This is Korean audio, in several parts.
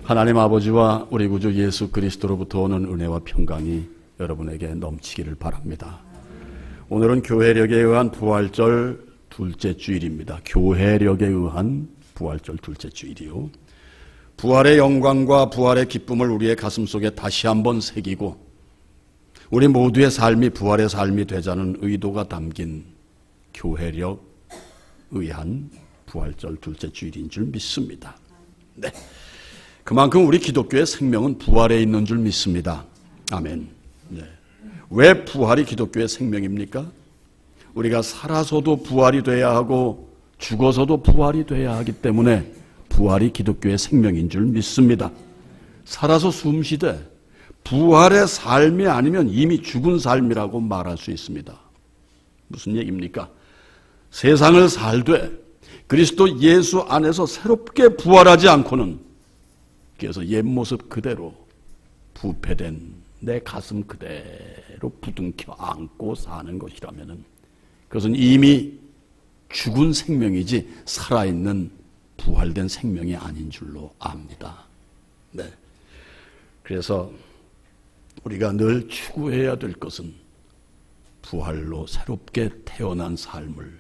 하나님 아버지와 우리 구주 예수 그리스도로부터 오는 은혜와 평강이 여러분에게 넘치기를 바랍니다. 오늘은 교회력에 의한 부활절 둘째 주일입니다. 교회력에 의한 부활절 둘째 주일이요. 부활의 영광과 부활의 기쁨을 우리의 가슴 속에 다시 한번 새기고 우리 모두의 삶이 부활의 삶이 되자는 의도가 담긴 교회력 의한 부활절 둘째 주일인 줄 믿습니다. 네. 그만큼 우리 기독교의 생명은 부활에 있는 줄 믿습니다. 아멘. 네. 왜 부활이 기독교의 생명입니까? 우리가 살아서도 부활이 돼야 하고 죽어서도 부활이 돼야 하기 때문에 부활이 기독교의 생명인 줄 믿습니다. 살아서 숨쉬되 부활의 삶이 아니면 이미 죽은 삶이라고 말할 수 있습니다. 무슨 얘기입니까? 세상을 살되 그리스도 예수 안에서 새롭게 부활하지 않고는, 그래서 옛 모습 그대로 부패된 내 가슴 그대로 부둥켜 안고 사는 것이라면 그것은 이미 죽은 생명이지 살아있는 부활된 생명이 아닌 줄로 압니다. 네. 그래서 우리가 늘 추구해야 될 것은 부활로 새롭게 태어난 삶을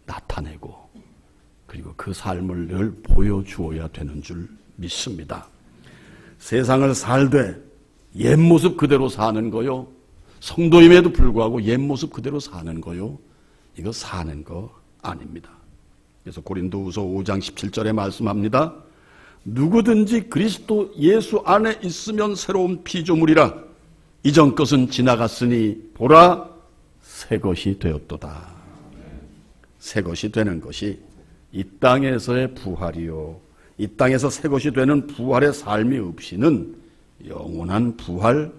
나타내고 그리고 그 삶을 늘 보여주어야 되는 줄 믿습니다. 세상을 살되 옛 모습 그대로 사는 거요, 성도임에도 불구하고 옛 모습 그대로 사는 거요, 이거 사는 거 아닙니다. 그래서 고린도후서 5장 17절에 말씀합니다. 누구든지 그리스도 예수 안에 있으면 새로운 피조물이라. 이전 것은 지나갔으니 보라 새 것이 되었도다. 새 것이 되는 것이 이 땅에서의 부활이요, 이 땅에서 새 것이 되는 부활의 삶이 없이는 영원한 부활,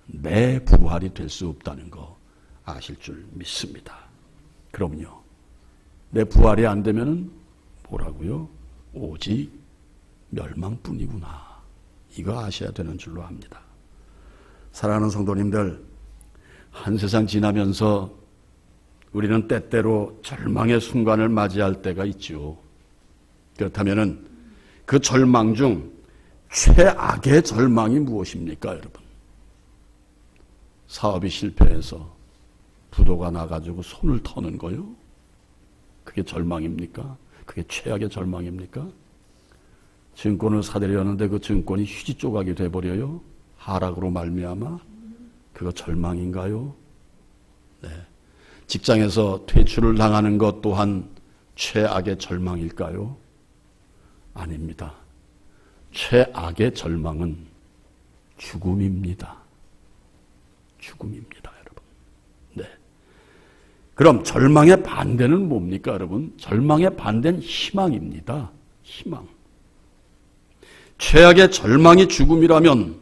내 부활이 될 수 없다는 거 아실 줄 믿습니다. 그럼요. 내 부활이 안 되면은 뭐라고요? 오직 멸망뿐이구나. 이거 아셔야 되는 줄로 압니다. 사랑하는 성도님들, 한 세상 지나면서 우리는 때때로 절망의 순간을 맞이할 때가 있죠. 그렇다면은 그 절망 중 최악의 절망이 무엇입니까, 여러분? 사업이 실패해서 부도가 나가지고 손을 터는 거요? 그게 절망입니까? 그게 최악의 절망입니까? 증권을 사들였는데 그 증권이 휴지 조각이 돼버려요? 하락으로 말미암아? 그거 절망인가요? 네. 직장에서 퇴출을 당하는 것 또한 최악의 절망일까요? 아닙니다. 최악의 절망은 죽음입니다. 죽음입니다, 여러분. 네. 그럼 절망의 반대는 뭡니까, 여러분? 절망의 반대는 희망입니다. 희망. 최악의 절망이 죽음이라면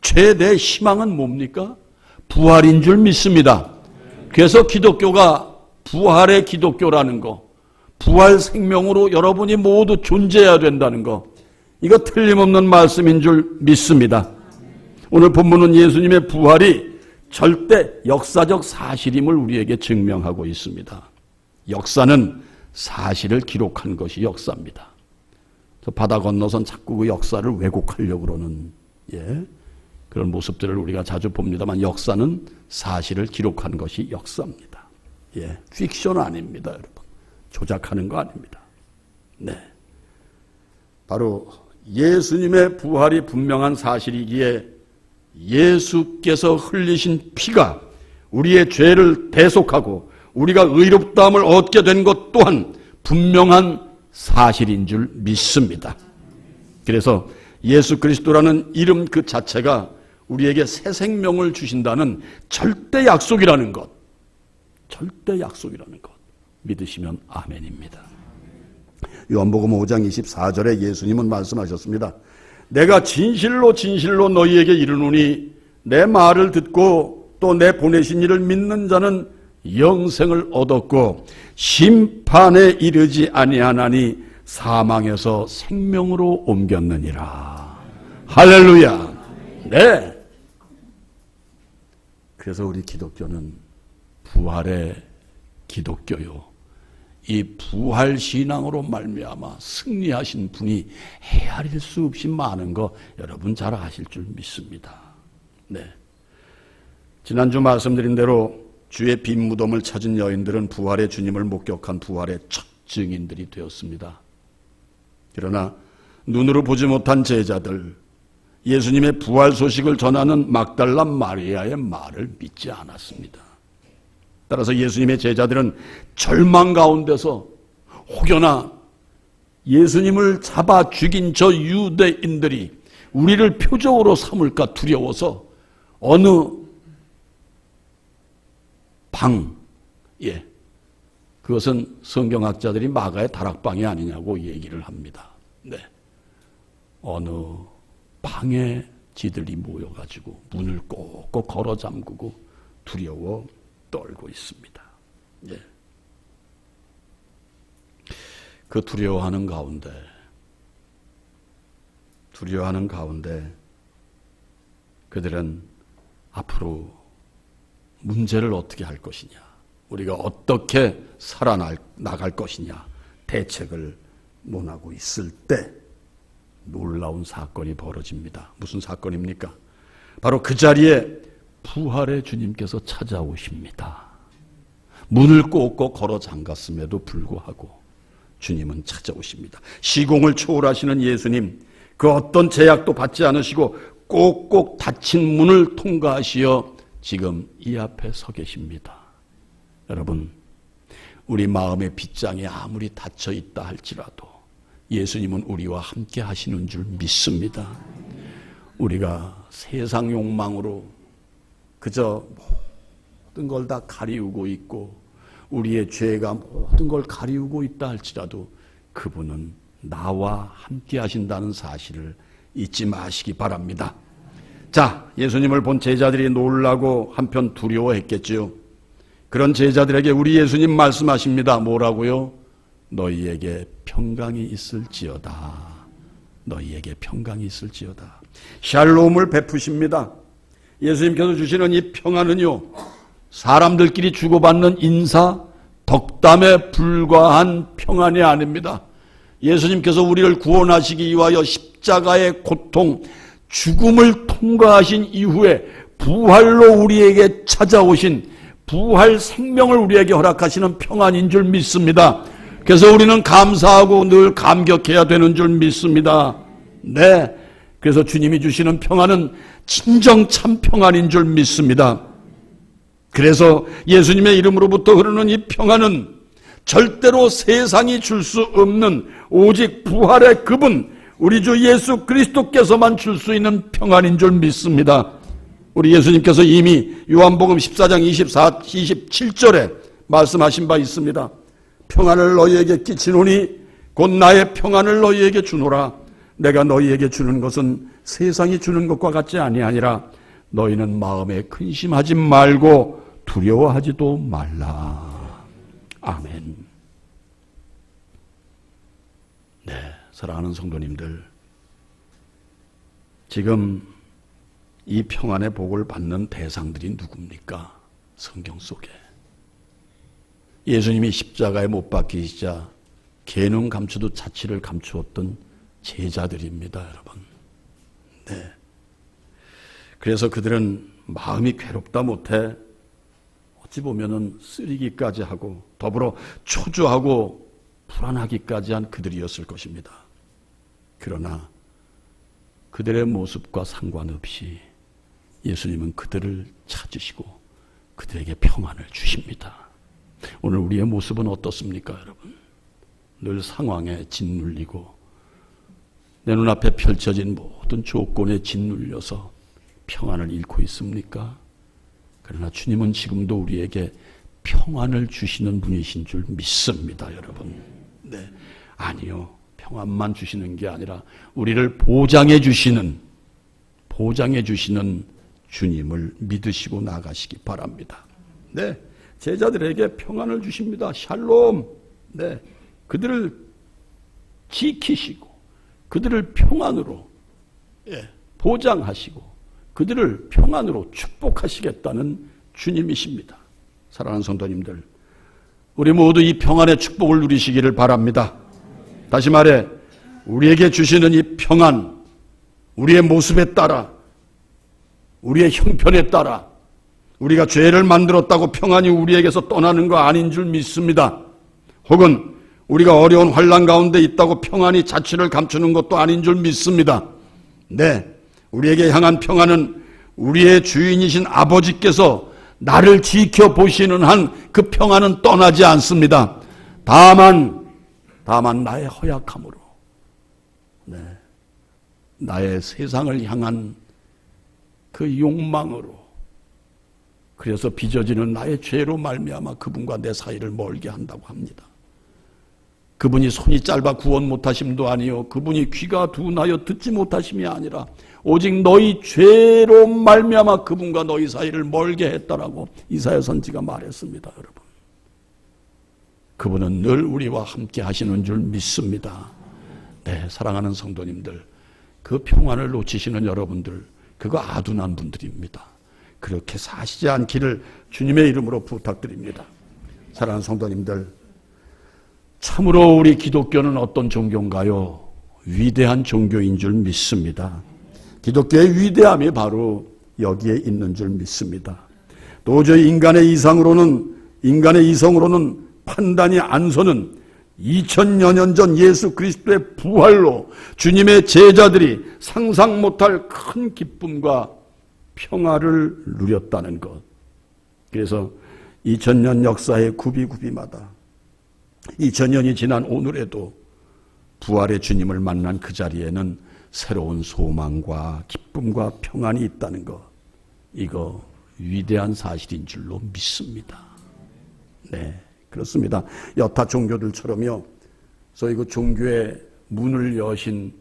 최대 희망은 뭡니까? 부활인 줄 믿습니다. 그래서 기독교가 부활의 기독교라는 거, 부활 생명으로 여러분이 모두 존재해야 된다는 거, 이거 틀림없는 말씀인 줄 믿습니다. 오늘 본문은 예수님의 부활이 절대 역사적 사실임을 우리에게 증명하고 있습니다. 역사는 사실을 기록한 것이 역사입니다. 저 바다 건너선 자꾸 그 역사를 왜곡하려고 그러는 그런 모습들을 우리가 자주 봅니다만, 역사는 사실을 기록한 것이 역사입니다. 픽션 아닙니다, 여러분. 조작하는 거 아닙니다. 네. 바로 예수님의 부활이 분명한 사실이기에 예수께서 흘리신 피가 우리의 죄를 대속하고 우리가 의롭다함을 얻게 된 것 또한 분명한 사실인 줄 믿습니다. 그래서 예수 그리스도라는 이름 그 자체가 우리에게 새 생명을 주신다는 절대 약속이라는 것, 절대 약속이라는 것 믿으시면 아멘입니다. 요한복음 5장 24절에 예수님은 말씀하셨습니다. 내가 진실로 진실로 너희에게 이르노니 내 말을 듣고 또 내 보내신 이를 믿는 자는 영생을 얻었고 심판에 이르지 아니하나니 사망에서 생명으로 옮겼느니라. 할렐루야. 네. 그래서 우리 기독교는 부활의 기독교요, 이 부활 신앙으로 말미암아 승리하신 분이 헤아릴 수 없이 많은 거 여러분 잘 아실 줄 믿습니다. 네. 지난주 말씀드린 대로 주의 빈 무덤을 찾은 여인들은 부활의 주님을 목격한 부활의 첫 증인들이 되었습니다. 그러나 눈으로 보지 못한 제자들, 예수님의 부활 소식을 전하는 막달라 마리아의 말을 믿지 않았습니다. 따라서 예수님의 제자들은 절망 가운데서 혹여나 예수님을 잡아 죽인 저 유대인들이 우리를 표적으로 삼을까 두려워서 어느 방에, 그것은 성경학자들이 마가의 다락방이 아니냐고 얘기를 합니다. 네. 어느 방에 지들이 모여가지고 문을 꼭꼭 걸어 잠그고 두려워 떨고 있습니다. 예. 그 두려워하는 가운데 그들은 앞으로 문제를 어떻게 할 것이냐, 우리가 어떻게 살아나갈 것이냐 대책을 논하고 있을 때 놀라운 사건이 벌어집니다. 무슨 사건입니까? 바로 그 자리에 부활의 주님께서 찾아오십니다. 문을 꼭꼭 걸어 잠갔음에도 불구하고 주님은 찾아오십니다. 시공을 초월하시는 예수님, 그 어떤 제약도 받지 않으시고 꼭꼭 닫힌 문을 통과하시어 지금 이 앞에 서 계십니다. 여러분, 우리 마음의 빗장이 아무리 닫혀 있다 할지라도 예수님은 우리와 함께 하시는 줄 믿습니다. 우리가 세상 욕망으로 그저 모든 걸 다 가리우고 있고 우리의 죄가 모든 걸 가리우고 있다 할지라도 그분은 나와 함께 하신다는 사실을 잊지 마시기 바랍니다. 자, 예수님을 본 제자들이 놀라고 한편 두려워했겠지요. 그런 제자들에게 우리 예수님 말씀하십니다. 뭐라고요? 너희에게 평강이 있을지어다. 너희에게 평강이 있을지어다. 샬롬을 베푸십니다. 예수님께서 주시는 이 평안은요, 사람들끼리 주고받는 인사, 덕담에 불과한 평안이 아닙니다. 예수님께서 우리를 구원하시기 위하여 십자가의 고통, 죽음을 통과하신 이후에 부활로 우리에게 찾아오신 부활 생명을 우리에게 허락하시는 평안인 줄 믿습니다. 그래서 우리는 감사하고 늘 감격해야 되는 줄 믿습니다. 네, 그래서 주님이 주시는 평안은 진정 참 평안인 줄 믿습니다. 그래서 예수님의 이름으로부터 흐르는 이 평안은 절대로 세상이 줄 수 없는 오직 부활의 그분, 우리 주 예수 그리스도께서만 줄 수 있는 평안인 줄 믿습니다. 우리 예수님께서 이미 요한복음 14장 27절에 말씀하신 바 있습니다. 평안을 너희에게 끼치노니 곧 나의 평안을 너희에게 주노라. 내가 너희에게 주는 것은 세상이 주는 것과 같지 아니하니라. 너희는 마음에 근심하지 말고 두려워하지도 말라. 아멘. 네, 사랑하는 성도님들, 지금 이 평안의 복을 받는 대상들이 누굽니까? 성경 속에 예수님이 십자가에 못 박히시자 계는 감추도 자취를 감추었던 제자들입니다, 여러분. 네. 그래서 그들은 마음이 괴롭다 못해 어찌 보면은 쓰리기까지 하고 더불어 초조하고 불안하기까지 한 그들이었을 것입니다. 그러나 그들의 모습과 상관없이 예수님은 그들을 찾으시고 그들에게 평안을 주십니다. 오늘 우리의 모습은 어떻습니까, 여러분? 늘 상황에 짓눌리고 내 눈앞에 펼쳐진 모든 조건에 짓눌려서 평안을 잃고 있습니까? 그러나 주님은 지금도 우리에게 평안을 주시는 분이신 줄 믿습니다, 여러분. 네, 아니요. 평안만 주시는 게 아니라 우리를 보장해 주시는 주님을 믿으시고 나가시기 바랍니다. 네, 제자들에게 평안을 주십니다. 샬롬. 네, 그들을 지키시고 그들을 평안으로 보장하시고 그들을 평안으로 축복하시겠다는 주님이십니다. 사랑하는 성도님들, 우리 모두 이 평안의 축복을 누리시기를 바랍니다. 다시 말해 우리에게 주시는 이 평안, 우리의 모습에 따라, 우리의 형편에 따라 우리가 죄를 만들었다고 평안이 우리에게서 떠나는 거 아닌 줄 믿습니다. 혹은 우리가 어려운 환난 가운데 있다고 평안이 자취를 감추는 것도 아닌 줄 믿습니다. 네, 우리에게 향한 평안은 우리의 주인이신 아버지께서 나를 지켜보시는 한 그 평안은 떠나지 않습니다. 다만 나의 허약함으로, 네, 나의 세상을 향한 그 욕망으로, 그래서 빚어지는 나의 죄로 말미암아 그분과 내 사이를 멀게 한다고 합니다. 그분이 손이 짧아 구원 못하심도 아니요 그분이 귀가 둔하여 듣지 못하심이 아니라 오직 너희 죄로 말미암아 그분과 너희 사이를 멀게 했다라고 이사야 선지가 말했습니다. 여러분, 그분은 늘 우리와 함께 하시는 줄 믿습니다. 네, 사랑하는 성도님들, 그 평안을 놓치시는 여러분들, 그거 아둔한 분들입니다. 그렇게 사시지 않기를 주님의 이름으로 부탁드립니다. 사랑하는 성도님들, 참으로 우리 기독교는 어떤 종교인가요? 위대한 종교인 줄 믿습니다. 기독교의 위대함이 바로 여기에 있는 줄 믿습니다. 도저히 인간의 이성으로는 판단이 안 서는 2000여 년 전 예수 그리스도의 부활로 주님의 제자들이 상상 못할 큰 기쁨과 평화를 누렸다는 것. 그래서 2000년 역사의 구비구비마다 2000년이 지난 오늘에도 부활의 주님을 만난 그 자리에는 새로운 소망과 기쁨과 평안이 있다는 것, 이거 위대한 사실인 줄로 믿습니다. 네, 그렇습니다. 여타 종교들처럼요, 소위 그 종교의 문을 여신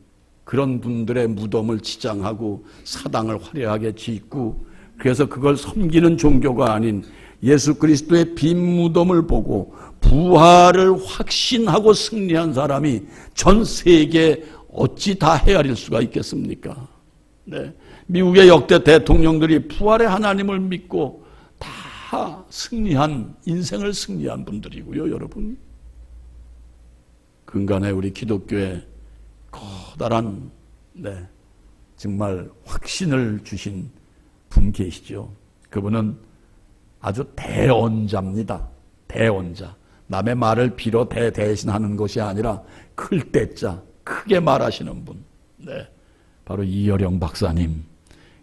그런 분들의 무덤을 치장하고 사당을 화려하게 짓고, 그래서 그걸 섬기는 종교가 아닌 예수 그리스도의 빈 무덤을 보고 부활을 확신하고 승리한 사람이 전 세계에 어찌 다 헤아릴 수가 있겠습니까? 네, 미국의 역대 대통령들이 부활의 하나님을 믿고 다 승리한, 인생을 승리한 분들이고요. 여러분, 근간에 우리 기독교에 커다란, 네, 정말 확신을 주신 분 계시죠. 그분은 아주 대언자입니다. 대언자. 남의 말을 빌어 대신하는 것이 아니라 클 때자, 크게 말하시는 분. 네, 바로 이여령 박사님.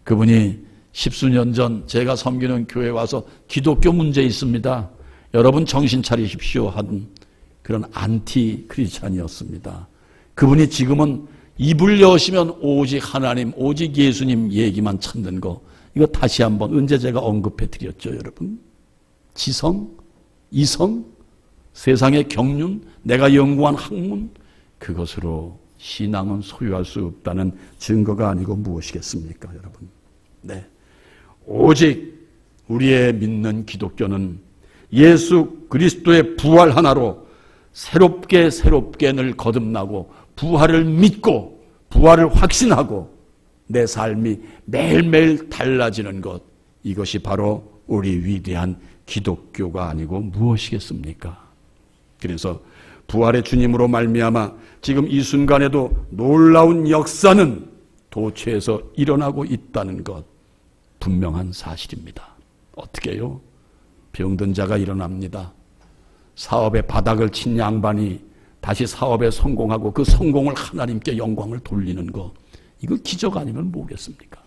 그분이 10수년 전 제가 섬기는 교회에 와서 기독교 문제 있습니다, 여러분 정신 차리십시오 하던 그런 안티 크리스찬이었습니다. 그분이 지금은 입을 여시면 오직 하나님, 오직 예수님 얘기만 찾는 거, 이거 다시 한번 언제 제가 언급해 드렸죠, 여러분. 지성, 이성, 세상의 경륜, 내가 연구한 학문, 그것으로 신앙은 소유할 수 없다는 증거가 아니고 무엇이겠습니까, 여러분. 네, 오직 우리의 믿는 기독교는 예수 그리스도의 부활 하나로 새롭게 늘 거듭나고 부활을 믿고 부활을 확신하고 내 삶이 매일매일 달라지는 것, 이것이 바로 우리 위대한 기독교가 아니고 무엇이겠습니까? 그래서 부활의 주님으로 말미암아 지금 이 순간에도 놀라운 역사는 도처에서 일어나고 있다는 것, 분명한 사실입니다. 어떻게요? 병든 자가 일어납니다. 사업의 바닥을 친 양반이 다시 사업에 성공하고 그 성공을 하나님께 영광을 돌리는 것, 이거 기적 아니면 뭐겠습니까?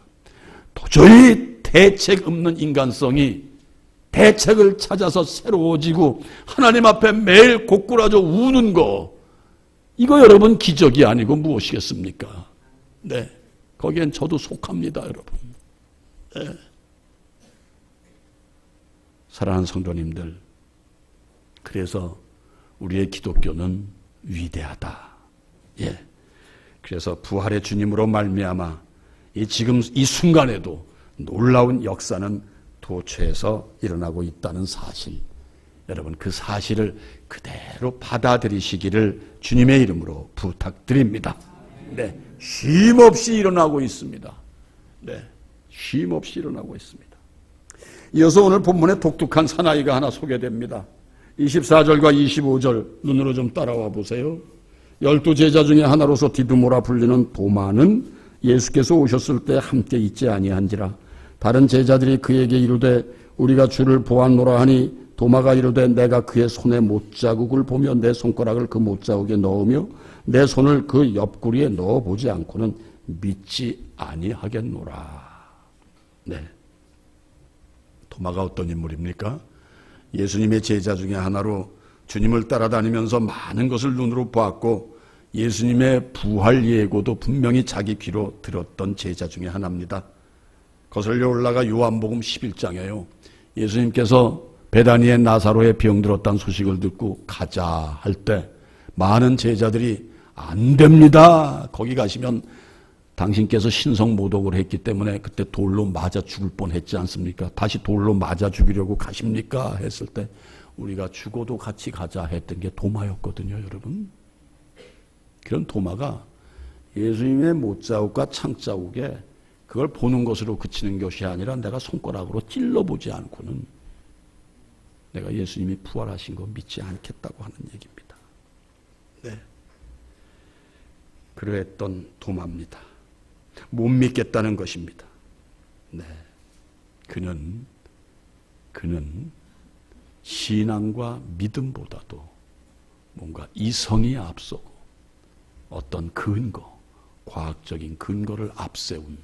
도저히 대책 없는 인간성이 대책을 찾아서 새로워지고 하나님 앞에 매일 고꾸라져 우는 거, 이거 여러분 기적이 아니고 무엇이겠습니까? 네, 거기엔 저도 속합니다, 여러분. 네. 사랑하는 성도님들, 그래서 우리의 기독교는 위대하다. 예. 그래서 부활의 주님으로 말미암아 지금 이 순간에도 놀라운 역사는 도처에서 일어나고 있다는 사실, 여러분 그 사실을 그대로 받아들이시기를 주님의 이름으로 부탁드립니다. 네, 쉼없이 일어나고 있습니다. 네, 쉼없이 일어나고 있습니다. 이어서 오늘 본문에 독특한 사나이가 하나 소개됩니다. 24절과 25절 눈으로 좀 따라와 보세요. 12제자 중에 하나로서 디두모라 불리는 도마는 예수께서 오셨을 때 함께 있지 아니한지라. 다른 제자들이 그에게 이르되 우리가 주를 보았노라 하니 도마가 이르되 내가 그의 손에 못자국을 보며 내 손가락을 그 못자국에 넣으며 내 손을 그 옆구리에 넣어보지 않고는 믿지 아니하겠노라. 네. 도마가 어떤 인물입니까? 예수님의 제자 중에 하나로 주님을 따라다니면서 많은 것을 눈으로 보았고 예수님의 부활 예고도 분명히 자기 귀로 들었던 제자 중에 하나입니다. 거슬려 올라가 요한복음 11장에요. 예수님께서 베다니의 나사로의 병들었다는 소식을 듣고 가자 할 때 많은 제자들이 안 됩니다. 거기 가시면 당신께서 신성모독을 했기 때문에 그때 돌로 맞아 죽을 뻔했지 않습니까? 다시 돌로 맞아 죽이려고 가십니까? 했을 때 우리가 죽어도 같이 가자 했던 게 도마였거든요, 여러분. 그런 도마가 예수님의 못자국과 창자국에 그걸 보는 것으로 그치는 것이 아니라 내가 손가락으로 찔러보지 않고는 내가 예수님이 부활하신 거 믿지 않겠다고 하는 얘기입니다. 네. 그러했던 도마입니다. 못 믿겠다는 것입니다. 네. 그는 신앙과 믿음보다도 뭔가 이성이 앞서고 어떤 근거, 과학적인 근거를 앞세운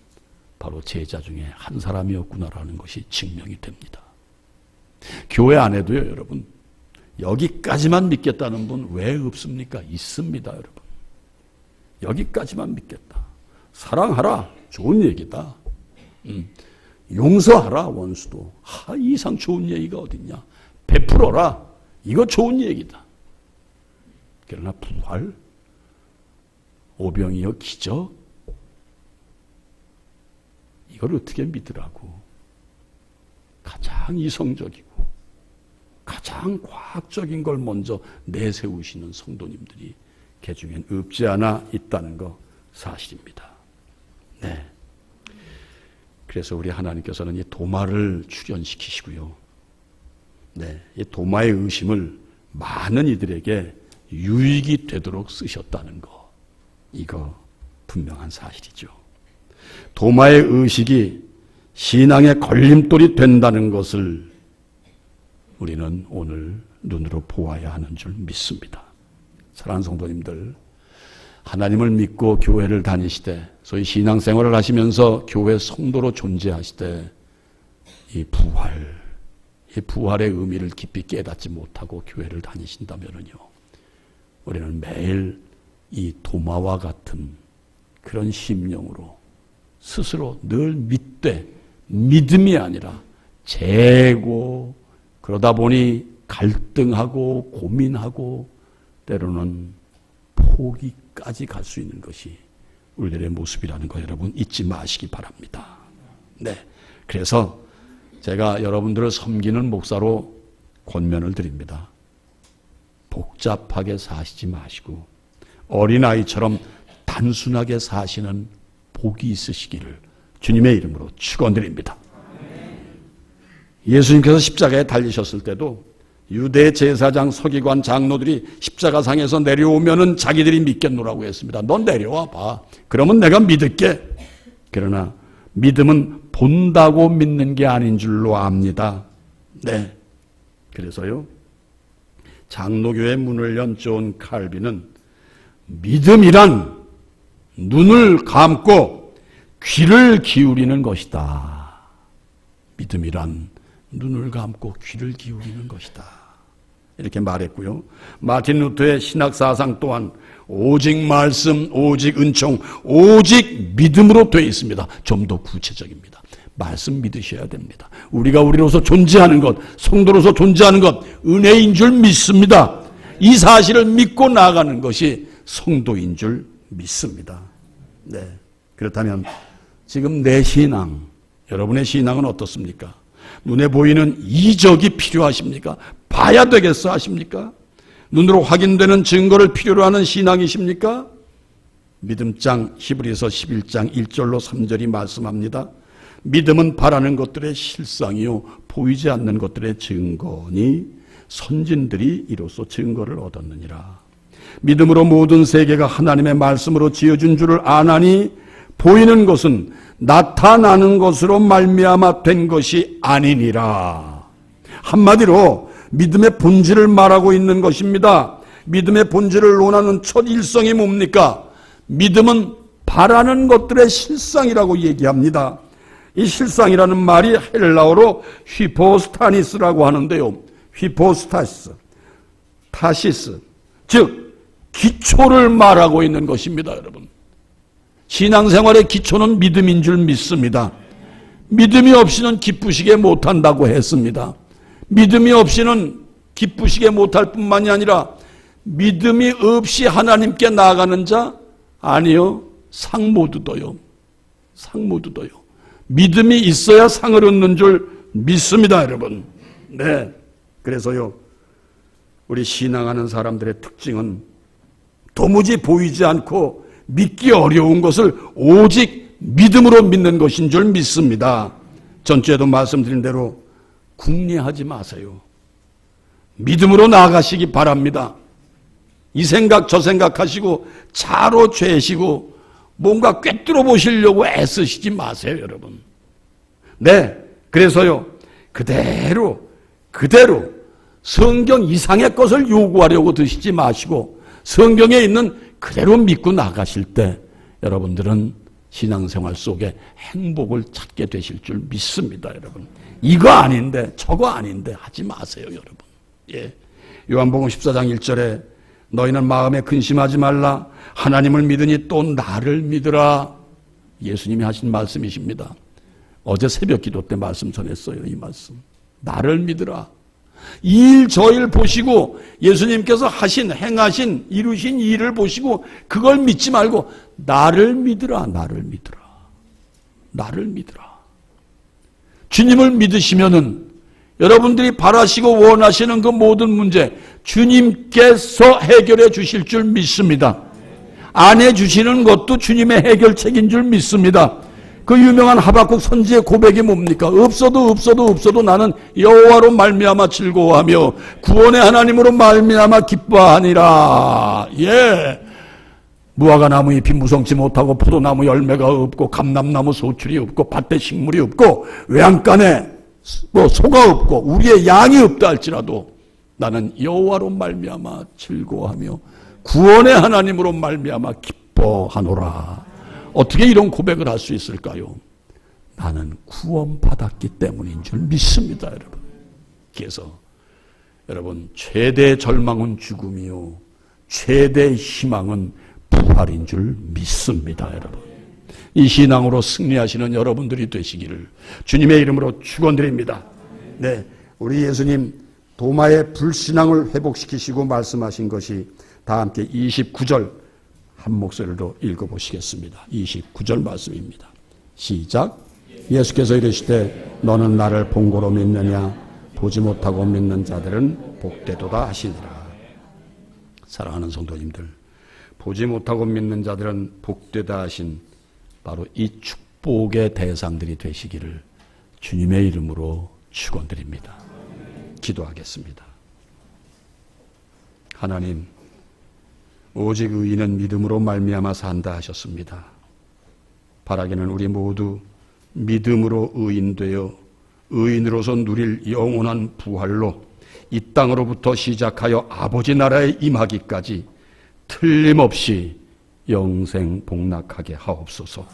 바로 제자 중에 한 사람이었구나라는 것이 증명이 됩니다. 교회 안에도요, 여러분, 여기까지만 믿겠다는 분 왜 없습니까? 있습니다, 여러분. 여기까지만 믿겠다. 사랑하라, 좋은 얘기다. 용서하라, 원수도. 이 이상 좋은 얘기가 어딨냐. 베풀어라, 이거 좋은 얘기다. 그러나 부활, 오병이어 기적, 이걸 어떻게 믿으라고. 가장 이성적이고 가장 과학적인 걸 먼저 내세우시는 성도님들이 개중엔 없지 않아 있다는 거 사실입니다. 네. 그래서 우리 하나님께서는 이 도마를 출현시키시고요. 네. 이 도마의 의심을 많은 이들에게 유익이 되도록 쓰셨다는 거. 이거 분명한 사실이죠. 도마의 의식이 신앙의 걸림돌이 된다는 것을 우리는 오늘 눈으로 보아야 하는 줄 믿습니다. 사랑하는 성도님들, 하나님을 믿고 교회를 다니시되 소위 신앙생활을 하시면서 교회 성도로 존재하시되 이 부활의 의미를 깊이 깨닫지 못하고 교회를 다니신다면요, 우리는 매일 이 도마와 같은 그런 심령으로 스스로 늘 믿되 믿음이 아니라 재고, 그러다 보니 갈등하고 고민하고 때로는 포기까지 갈 수 있는 것이 우리들의 모습이라는 거 여러분 잊지 마시기 바랍니다. 네, 그래서 제가 여러분들을 섬기는 목사로 권면을 드립니다. 복잡하게 사시지 마시고 어린아이처럼 단순하게 사시는 복이 있으시기를 주님의 이름으로 축원드립니다. 예수님께서 십자가에 달리셨을 때도 유대 제사장, 서기관, 장로들이 십자가상에서 내려오면은 자기들이 믿겠노라고 했습니다. 넌 내려와 봐. 그러면 내가 믿을게. 그러나 믿음은 본다고 믿는 게 아닌 줄로 압니다. 네. 그래서요, 장로교의 문을 연 존 칼빈은 믿음이란 눈을 감고 귀를 기울이는 것이다. 믿음이란 눈을 감고 귀를 기울이는 것이다. 이렇게 말했고요. 마틴 루터의 신학사상 또한 오직 말씀, 오직 은총, 오직 믿음으로 되어 있습니다. 좀 더 구체적입니다. 말씀 믿으셔야 됩니다. 우리가 우리로서 존재하는 것, 성도로서 존재하는 것, 은혜인 줄 믿습니다. 이 사실을 믿고 나아가는 것이 성도인 줄 믿습니다. 네. 그렇다면 지금 내 신앙, 여러분의 신앙은 어떻습니까? 눈에 보이는 이적이 필요하십니까? 봐야 되겠어 하십니까? 눈으로 확인되는 증거를 필요로 하는 신앙이십니까? 믿음장 히브리서 11장 1절로 3절이 말씀합니다. 믿음은 바라는 것들의 실상이요 보이지 않는 것들의 증거니 선진들이 이로써 증거를 얻었느니라. 믿음으로 모든 세계가 하나님의 말씀으로 지어준 줄을 아나니 보이는 것은 나타나는 것으로 말미암아 된 것이 아니니라. 한마디로 믿음의 본질을 말하고 있는 것입니다. 믿음의 본질을 논하는 첫 일성이 뭡니까? 믿음은 바라는 것들의 실상이라고 얘기합니다. 이 실상이라는 말이 헬라어로 휘포스타니스라고 하는데요. 휘포스타시스, 타시스, 즉 기초를 말하고 있는 것입니다, 여러분. 신앙생활의 기초는 믿음인 줄 믿습니다. 믿음이 없이는 기쁘시게 못한다고 했습니다. 믿음이 없이는 기쁘시게 못할 뿐만이 아니라 믿음이 없이 하나님께 나아가는 자? 아니요. 상 못 얻어요. 상 못 얻어요. 믿음이 있어야 상을 얻는 줄 믿습니다, 여러분. 네. 그래서요, 우리 신앙하는 사람들의 특징은 도무지 보이지 않고 믿기 어려운 것을 오직 믿음으로 믿는 것인 줄 믿습니다. 전주에도 말씀드린 대로 궁리하지 마세요. 믿음으로 나아가시기 바랍니다. 이 생각 저 생각하시고 차로 죄시고 뭔가 꿰뚫어 보시려고 애쓰시지 마세요, 여러분. 네, 그래서요, 그대로 성경 이상의 것을 요구하려고 드시지 마시고 성경에 있는 그대로 믿고 나가실 때 여러분들은 신앙생활 속에 행복을 찾게 되실 줄 믿습니다, 여러분. 이거 아닌데 저거 아닌데 하지 마세요, 여러분. 예. 요한복음 14장 1절에 너희는 마음에 근심하지 말라. 하나님을 믿으니 또 나를 믿으라. 예수님이 하신 말씀이십니다. 어제 새벽 기도 때 말씀 전했어요. 이 말씀. 나를 믿으라. 이 일 저 일 보시고 예수님께서 하신 행하신 이루신 일을 보시고 그걸 믿지 말고 나를 믿으라. 나를 믿으라. 나를 믿으라. 주님을 믿으시면은 여러분들이 바라시고 원하시는 그 모든 문제 주님께서 해결해 주실 줄 믿습니다. 안 해주시는 것도 주님의 해결책인 줄 믿습니다. 그 유명한 하박국 선지의 고백이 뭡니까? 없어도 나는 여호와로 말미암아 즐거워하며 구원의 하나님으로 말미암아 기뻐하니라. 예. 무화과 나무 잎이 무성치 못하고 포도나무 열매가 없고 감람나무 소출이 없고 밭에 식물이 없고 외양간에 소가 없고 우리의 양이 없다 할지라도 나는 여호와로 말미암아 즐거워하며 구원의 하나님으로 말미암아 기뻐하노라. 어떻게 이런 고백을 할 수 있을까요? 나는 구원받았기 때문인 줄 믿습니다, 여러분. 그래서 여러분, 최대 절망은 죽음이요 최대 희망은 부활인 줄 믿습니다, 여러분. 이 신앙으로 승리하시는 여러분들이 되시기를 주님의 이름으로 축원드립니다. 네, 우리 예수님 도마의 불신앙을 회복시키시고 말씀하신 것이 다 함께 29절 한 목소리로 읽어보시겠습니다. 29절 말씀입니다. 시작. 예수께서 이르시되 너는 나를 본고로 믿느냐 보지 못하고 믿는 자들은 복되도다 하시니라. 사랑하는 성도님들, 보지 못하고 믿는 자들은 복되다 하신 바로 이 축복의 대상들이 되시기를 주님의 이름으로 축원드립니다. 기도하겠습니다. 하나님, 오직 의인은 믿음으로 말미암아 산다 하셨습니다. 바라기는 우리 모두 믿음으로 의인되어 의인으로서 누릴 영원한 부활로 이 땅으로부터 시작하여 아버지 나라에 임하기까지 틀림없이 영생 복락하게 하옵소서.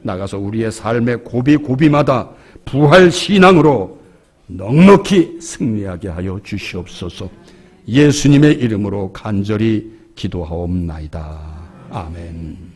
나가서 우리의 삶의 고비고비마다 부활 신앙으로 넉넉히 승리하게 하여 주시옵소서. 예수님의 이름으로 간절히 기도하옵나이다. 아멘.